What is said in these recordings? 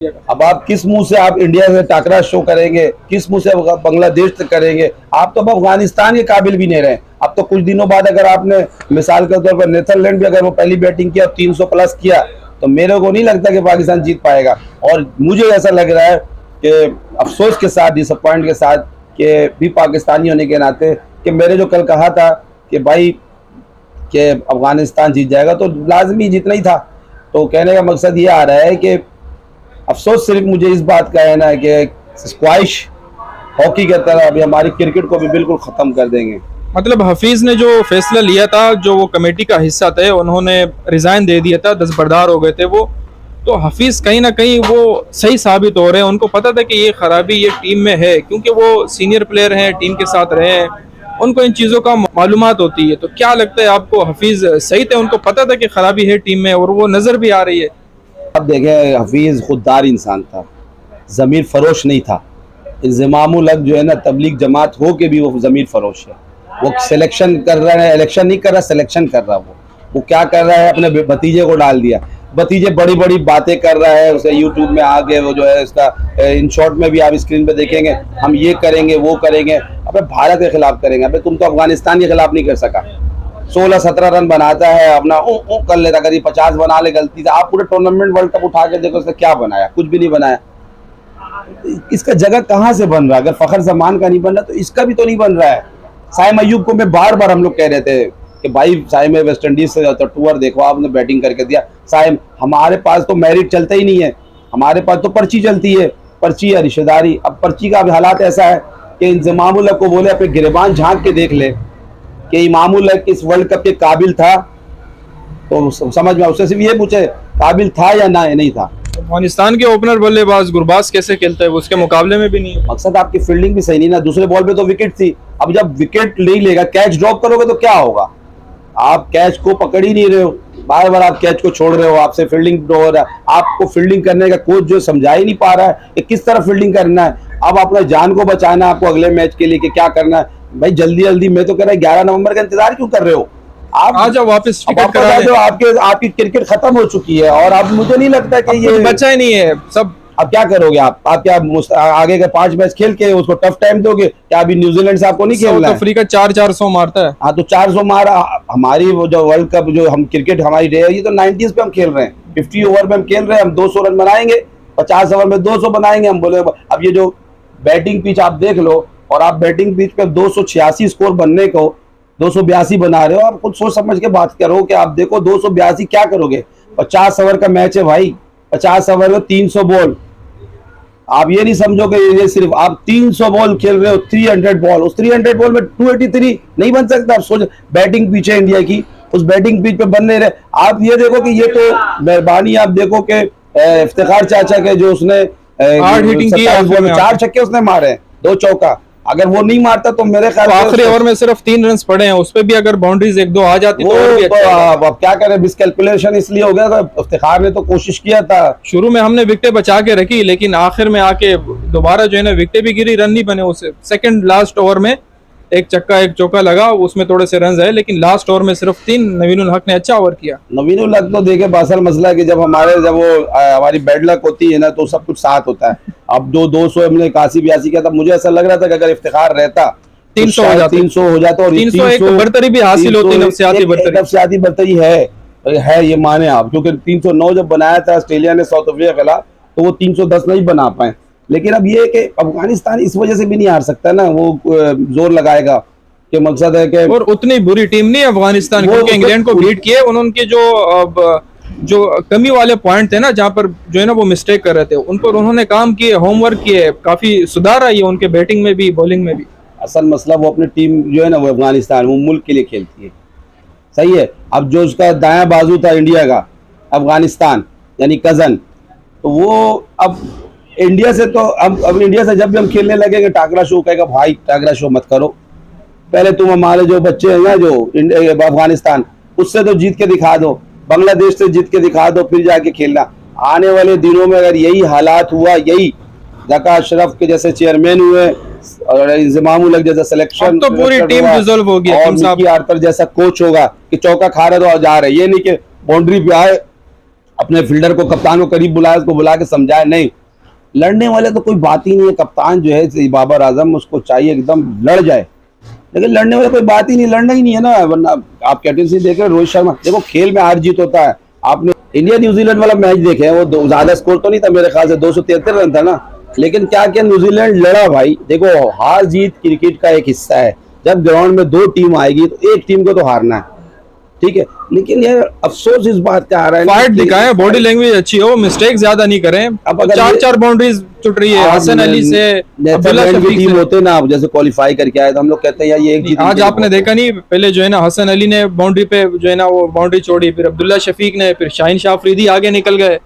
अब आप किस मुंह से आप इंडिया से टाकरा शो करेंगे, किस मुंह से बांग्लादेश से करेंगे? आप तो अब अफगानिस्तान के काबिल भी नहीं रहे। अब तो कुछ दिनों बाद अगर आपने मिसाल के तौर पर नेदरलैंड भी अगर वो पहली बैटिंग किया और 300 प्लस किया, तो मेरे को नहीं लगता कि पाकिस्तान जीत पाएगा। और मुझे ऐसा लग रहा है कि अफसोस के साथ, डिसअपॉइंट के साथ, कि भी पाकिस्तानी होने के नाते, कि मैंने जो कल कहा था कि भाई कि अफगानिस्तान जीत जाएगा तो लाजमी जीतना ही था। तो कहने का मकसद ये आ रहा है कि अफसोस सिर्फ मुझे इस बात का है ना कि स्क्वैश हॉकी की तरह अभी हमारी क्रिकेट को भी बिल्कुल ख़त्म कर देंगे। मतलब हफीज ने जो फैसला लिया था, जो वो कमेटी का हिस्सा थे, उन्होंने रिजाइन दे दिया था, दस्तबरदार हो गए थे वो। तो हफीज कहीं ना कहीं वो सही साबित हो रहे हैं। उनको पता था कि ये खराबी ये टीम में है, क्योंकि वो सीनियर प्लेयर हैं, टीम के साथ रहे हैं, उनको इन चीज़ों का मालूमात होती है। तो क्या लगता है आपको, हफीज सही थे? उनको पता था कि खराबी है टीम में और वो नजर भी आ रही है। अब देखें, हफीज खुददार इंसान था, ज़मीर फरोश नहीं था। इंज़मामुल हक जो है ना, तबलीग जमात हो के भी वो ज़मीर फरोश है। वो सिलेक्शन कर रहा है, इलेक्शन नहीं कर रहा, सिलेक्शन कर रहा। वो क्या कर रहा है, अपने भतीजे को डाल दिया। भतीजे बड़ी बड़ी बातें कर रहा है, उसे यूट्यूब में आके वो जो है इसका इन शॉर्ट में भी आप स्क्रीन पे देखेंगे, हम ये करेंगे वो करेंगे। अबे भारत के खिलाफ करेंगे? अबे तुम तो अफगानिस्तान के खिलाफ नहीं कर सका। 16-17 रन बनाता है, अपना कर लेता, कभी 50 बना ले गलती से। आप पूरे टूर्नामेंट वर्ल्ड कप उठा के देखो, उसने क्या बनाया? कुछ भी नहीं बनाया। इसका जगह कहाँ से बन रहा है? अगर फखर जमान का नहीं बन रहा तो इसका भी तो नहीं बन रहा है। साइम अयूब को मैं बार बार हम लोग कह रहे थे कि भाई साइम वेस्ट इंडीज से जाता, टूर देखो, आपने बैटिंग करके दिया। साइम, हमारे पास तो मेरिट चलता ही नहीं है, हमारे पास तो पर्ची चलती है, पर्ची या रिश्तेदारी। अब पर्ची का हालात ऐसा है कि इंज़मामुल हक को बोले अपने गिरबान झांक के देख ले कि इमामुल हक इस वर्ल्ड कप के काबिल था, तो समझ में उससे सिर्फ ये पूछे काबिल था या ना, नहीं था। अफगानिस्तान के ओपनर बल्लेबाज गुरबाज कैसे खेलता है, वो उसके मुकाबले में भी नहीं है। मकसद आपकी फील्डिंग भी सही नहीं ना। दूसरे बॉल पे तो विकेट थी। अब जब विकेट नहीं लेगा, कैच ड्रॉप करोगे तो क्या होगा? आप कैच को पकड़ ही नहीं रहे हो, बार बार आप कैच को छोड़ रहे हो, आपसे फील्डिंग हो रहा है। आपको फील्डिंग करने का कोच जो समझा ही नहीं पा रहा है कि किस तरह फील्डिंग करना है। अब अपना जान को बचाना है आपको अगले मैच के लिए कि क्या करना है। भाई जल्दी जल्दी, मैं तो कह रहा 11 नवंबर का इंतजार क्यों कर रहे हो? आप आ जाओ वापस, टिकट करा जो आपकी क्रिकेट खत्म हो चुकी है और अब मुझे नहीं लगता कि ये बचा ही नहीं है सब। अब क्या करोगे आप क्या आगे के 5 मैच खेल के उसको टफ टाइम दोगे? क्या अभी न्यूजीलैंड से आपको नहीं खेलना है? अफ्रीका 400 मारता है। हाँ, तो 400 मारा। हमारी वो जो वर्ल्ड कप जो हम क्रिकेट हमारी रही है, ये तो 90s पे हम खेल रहे हैं। 50 ओवर में हम खेल रहे हैं, हम 200 रन बनाएंगे, 50 ओवर में 200 बनाएंगे। हम बोले अब ये जो बैटिंग पिच आप देख लो, और आप बैटिंग पिच पे 286 स्कोर बनने को 282 बना रहे हो। आप कुछ सोच समझ के बात करो कि आप देखो 282 क्या करोगे? 50 ओवर का मैच है भाई, 50 ओवर में 300 बॉल। आप ये नहीं समझो कि ये सिर्फ आप 300 बॉल खेल रहे हो, 300 बॉल। उस 300 बॉल में 283 नहीं बन सकता। आप सोच, बैटिंग पिच है इंडिया की, उस बैटिंग पिच पे बन नहीं रहे। आप ये देखो कि ये तो मेहरबानी, आप देखो कि इफ्तिखार चाचा के जो उसने 4 छक्के उसने मारे, 2 चौका। अगर वो नहीं मारता तो मेरे ख्याल आखिरी ओवर में सिर्फ 3 रन पड़े हैं, उस पे भी अगर बाउंड्रीज 1-2 आ जाती तो और भी अच्छा है। अब क्या करें, मिसकैलकुलेशन इसलिए हो गया था। इफ्तिखार ने तो कोशिश किया था, शुरू में हमने विकेटें बचा के रखी, लेकिन आखिर में आके दोबारा जो है ना विकेटें भी गिरी, रन नहीं बने। उसे सेकंड लास्ट ओवर में 1 छक्का 1 चौका लगा, उसमें थोड़े से रन आए, लेकिन लास्ट ओवर में सिर्फ 3। नवीनुल हक ने अच्छा ओवर किया। नवीनुल हक तो देखे बासल मसला है कि जब हमारी बैड लक होती है ना तो सब कुछ साथ होता है। अब जो 200 हमने 81-82 किया था, मुझे ऐसा लग रहा था कि अगर इफ्तिखार रहता 300 हो जाता। और 301 बर्तरी भी हासिल होती, नफ्सियाती बर्तरी है ये माने आप, क्योंकि 309 जब बनाया था ऑस्ट्रेलिया ने साउथ अफ्रीका के खिलाफ, तो वो 310 नहीं बना पाए। लेकिन अब ये कि अफगानिस्तान इस वजह से भी नहीं हार सकता ना, वो जोर लगाएगा कि मकसद है कि, और उतनी बुरी टीम नहीं अफगानिस्तान, क्योंकि इंग्लैंड को बीट किए। उनके जो कमी वाले पॉइंट थे ना, जहाँ पर जो है ना वो मिस्टेक कर रहे थे, उन पर उन्होंने काम किए, होमवर्क किए, काफी सुधार आई है उनके बैटिंग में भी, बॉलिंग में भी। असल मसला वो अपनी टीम जो है ना, वो अफगानिस्तान, वो मुल्क के लिए खेलती है, सही है। अब जो उसका दायां बाजू था इंडिया का, अफगानिस्तान यानी कजन, तो वो अब इंडिया से तो अब इंडिया से जब भी हम खेलने लगेंगे, टाकरा शो कहेगा भाई टाकरा शो मत करो, पहले तुम हमारे जो बच्चे हैं ना जो अफगानिस्तान, उससे तो जीत के दिखा दो, बांग्लादेश से जीत के दिखा दो, फिर जाके खेलना। आने वाले दिनों में अगर यही हालात हुआ, यही ज़का अशरफ के जैसे चेयरमैन हुए और इंज़मामुल हक जैसा सिलेक्शन, तो पूरी टीम रिजॉल्व हो गई, और आर्तर जैसा कोच होगा कि चौका खा रहे तो जा रहे, ये नहीं कि बाउंड्री पे आए अपने फील्डर को, कप्तान को करीब बुलाया, उसको बुला के समझाया, नहीं लड़ने वाले तो कोई बात ही नहीं है। कप्तान जो है बाबर आजम, उसको चाहिए एकदम लड़ जाए, लेकिन लड़ने वाले कोई बात ही नहीं, लड़ना ही नहीं है ना। वरना आप कैप्टनसी देख रहे हो, रोहित शर्मा, देखो खेल में हार जीत होता है। आपने इंडिया न्यूजीलैंड वाला मैच देखे हैं, वो ज्यादा स्कोर तो नहीं था मेरे ख्याल से, 273 रन था ना, लेकिन क्या किया न्यूजीलैंड लड़ा भाई। देखो हार जीत क्रिकेट का एक हिस्सा है, जब ग्राउंड में दो टीम आएगी तो एक टीम को तो हारना है, ठीक है। लेकिन यार अफसोस इस बात का आ रहा है, फाइट दिखाएं, बॉडी लैंग्वेज अच्छी हो, मिस्टेक ज्यादा नहीं करें। अब अगर चार बाउंड्रीज चुट रही है हसन अली से, अब्दुल्ला शफीक टीम से। होते ना, जैसे क्वालिफाई करके आए तो हम लोग कहते हैं यार ये एक जीत। आज आपने देखा नहीं, पहले जो है ना हसन अली ने बाउंड्री पे जो है ना वो बाउंड्री छोड़ी, फिर अब्दुल्ला शफीक ने, फिर शाहीन शाह अफरीदी आगे निकल गए।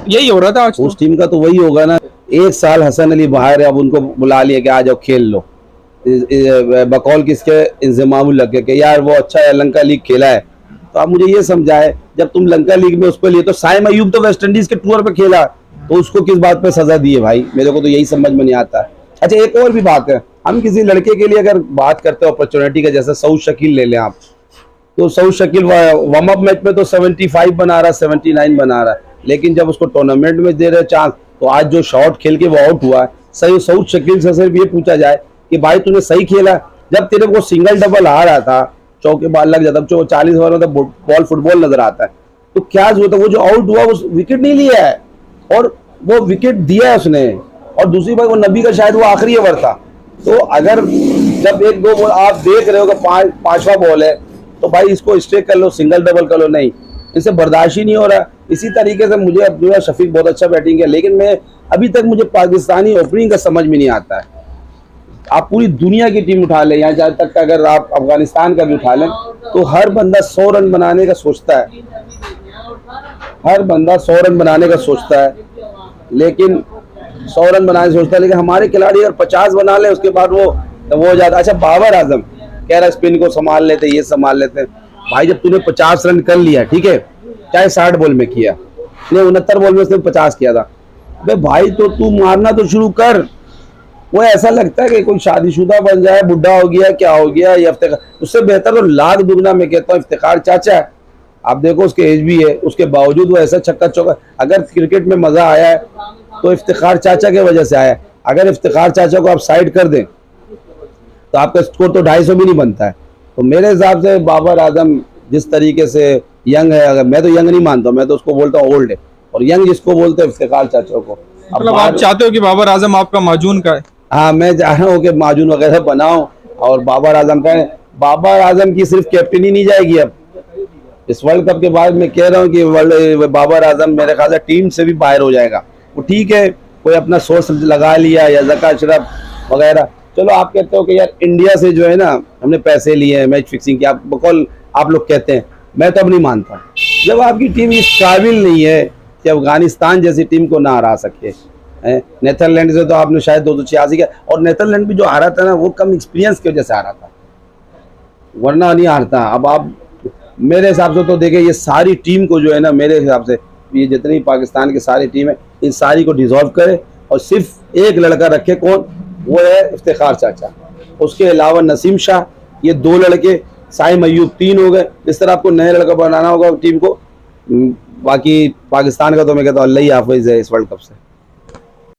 यही हो रहा था आज। उस टीम का तो वही होगा ना। एक साल हसन अली बाहर है, अब उनको बुला लिया कि आ जाओ खेल लो, बकौल किसके, इंजमामुल लग के कि यार वो अच्छा है, लंका लीग खेला है। तो आप मुझे ये समझाए, जब तुम लंका लीग में उसको लिए, तो साइम अयूब तो वेस्ट इंडीज के टूर पे खेला, तो उसको किस बात पे सजा दी है भाई, मेरे को तो यही समझ में नहीं आता। अच्छा एक और भी बात है, हम किसी लड़के के लिए अगर बात करते हैं अपॉर्चुनिटी का, जैसे सऊद शकील ले लें आप, तो Saud Shakeel warm up match में तो 75 बना रहा, 79 बना रहा है, लेकिन जब उसको टूर्नामेंट में दे रहे चांस, तो आज जो शॉट खेल के वो आउट हुआ है, सही सऊद शकील से सिर्फ ये पूछा जाए कि भाई तूने सही खेला, जब तेरे को सिंगल डबल आ रहा था, चौके बाल लग जाता, 40 ओवर में तो बॉल फुटबॉल नजर आता है, तो क्या जरूरत है, वो जो आउट हुआ वो विकेट नहीं लिया है, और वो विकेट दिया है उसने। और दूसरी बात, वो नबी का शायद वो आखिरी ओवर था, तो अगर जब एक दो बॉल आप देख रहे हो कि पांचवा बॉल है, तो भाई इसको स्ट्रेक कर लो, सिंगल डबल कर लो, नहीं, इसे बर्दाश्त ही नहीं हो रहा। इसी तरीके से मुझे अब्दुल्ला शफीक बहुत अच्छा बैटिंग किया, लेकिन मैं अभी तक मुझे पाकिस्तानी ओपनिंग का समझ में नहीं आता है। आप पूरी दुनिया की टीम उठा लें, यहाँ जहाँ तक अगर आप अफगानिस्तान का भी उठा लें, तो हर बंदा 100 रन बनाने का सोचता है, हर बंदा 100 रन बनाने का सोचता है, लेकिन 100 रन बनाने सोचता है, लेकिन हमारे खिलाड़ी अगर 50 बना ले उसके बाद वो हो जाता। अच्छा बाबर आजम कह रहा स्पिन को संभाल लेते, ये संभाल लेते, भाई जब तूने 50 रन कर लिया, ठीक है, चाहे 60 बॉल में किया, 69 बॉल में उसने 50 किया था, भाई तो तू मारना तो शुरू कर। वो ऐसा लगता है कि कोई शादीशुदा बन जाए, बुढ़ा हो गया, क्या हो गया, ये इफ्तिखार, उससे बेहतर तो लाख दुगना मैं कहता हूँ इफ्तिखार चाचा है। आप देखो उसके एज भी है, उसके बावजूद वो ऐसा छक्का चौका, अगर क्रिकेट में मजा आया है तो इफ्तिखार चाचा की वजह से आया है। अगर इफ्तिखार चाचा को आप साइड कर दें तो आपका स्कोर तो 250 भी नहीं बनता है। तो मेरे हिसाब से बाबर आजम जिस तरीके से यंग है, अगर मैं तो यंग नहीं मानता, मैं तो उसको बोलता हूँ ओल्ड है, और यंग जिसको बोलते हैं इफ्तिखार चाचा को। मतलब आप चाहते हो कि बाबर आजम आपका माजून का है? हाँ, मैं चाह रहा हूँ कि माजून वगैरह बनाओ और बाबर आजम का। बाबर आजम की सिर्फ कैप्टनी नहीं जाएगी अब इस वर्ल्ड कप के बाद, मैं कह रहा हूँ कि बाबर आजम मेरे ख्याल से टीम से भी बाहर हो जाएगा। वो ठीक है, कोई अपना सोर्स लगा लिया या ज़का अशरफ वगैरह, चलो आप कहते हो कि यार इंडिया से जो है ना हमने पैसे लिए हैं, मैच फिक्सिंग की, आप बकौल आप लोग कहते हैं, मैं तो अब नहीं मानता। जब आपकी टीम इस काबिल नहीं है कि अफगानिस्तान जैसी टीम को ना हरा सके, नेदरलैंड से तो आपने शायद 286 किया, और नेदरलैंड भी जो हारा था ना वो कम एक्सपीरियंस की वजह से हारा था, वरना नहीं हारता। अब आप मेरे हिसाब से तो देखें, ये सारी टीम को जो है ना, मेरे हिसाब से ये जितनी पाकिस्तान की सारी टीम है, इन सारी को डिसॉल्व करे और सिर्फ एक लड़का रखे, कौन, वो है इफ्तिखार चाचा, उसके अलावा नसीम शाह, ये 2 लड़के, साइम अयूब 3 हो गए। इस तरह आपको नए लड़का बनाना होगा टीम को। बाकी पाकिस्तान का तो मैं कहता हूँ अल्लाह ही हाफिज़ है इस वर्ल्ड कप से।